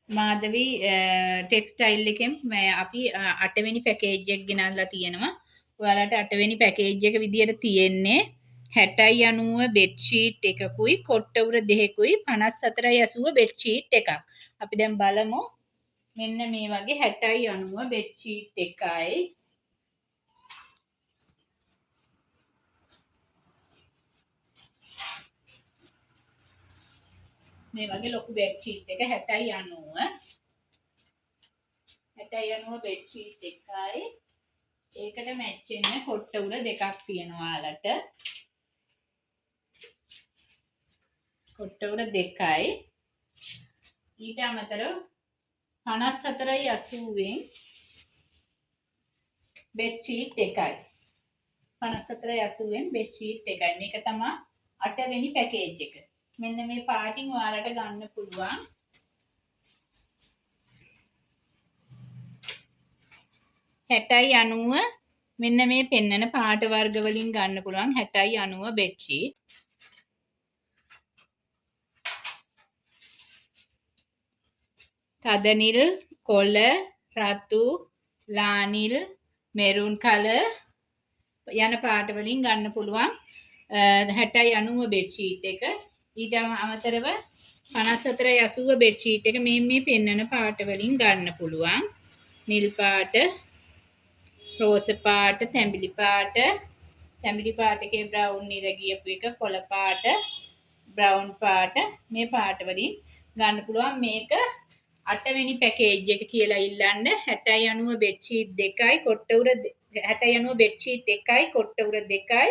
මාධවි textile එකෙන් අපි 8 වෙනි පැකේජ් එක ගෙනල්ලා තියෙනවා. ඔයාලට 8 වෙනි පැකේජ් එක විදියට තියෙන්නේ 60යි 90 බෙඩ් ෂීට් එකකුයි කොට්ට උර දෙකකුයි 54යි 80 බෙඩ් ෂීට් එකක්. අපි දැන් බලමු මෙන්න මේ වගේ 60යි 90 බෙඩ් ෂීට් එකයි මේ වගේ ලොකු බෙඩ් ෂීට් එක 60යි 90 බෙඩ් ෂීට් එකයි ඒකට මැච් වෙන කොට්ට උර දෙකක් තියෙනවා ඔයාලට. කොට්ට උර දෙකයි ඊට අමතරව 54යි 80න් බෙඩ් ෂීට් එකයි. 54යි 80න් බෙඩ් ෂීට් එකයි. මේක තමයි 8 වෙනි පැකේජ් එක. මෙන්න මේ පාටින් ඔයාලට ගන්න පුළුවන්. 60යි 90 මෙන්න මේ පෙන්නන පාට වර්ග වලින් ගන්න පුළුවන් 60යි 90 බෙඩ් ෂීට්. තද නිල්, කොළ, රතු, ලානිල්, මෙරුන් කලර් යන පාට වලින් ගන්න පුළුවන් 60යි 90 බෙඩ් ෂීට් එක. ඊට අමතරව 54යි 80 බෙඩ් ෂීට් එක මේ පෙන්නන පාට වලින් ගන්න පුළුවන්. නිල් පාට, රෝස පාට, තැඹිලි පාට එකේ බ්‍රවුන් නිර ගියපු එක, කොළ පාට, බ්‍රවුන් පාට මේ පාට වලින් ගන්න පුළුවන්. මේක 8 වෙනි පැකේජ් එක කියලා ඉල්ලන්න 60යි 90 බෙඩ් ෂීට් දෙකයි කොට්ට උර 60යි 90 බෙඩ් ෂීට් එකයි කොට්ට උර දෙකයි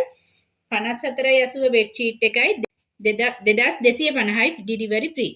54යි 80 බෙඩ් ෂීට් එකයි 2250යි ඩිලිවරි ෆ්‍රී.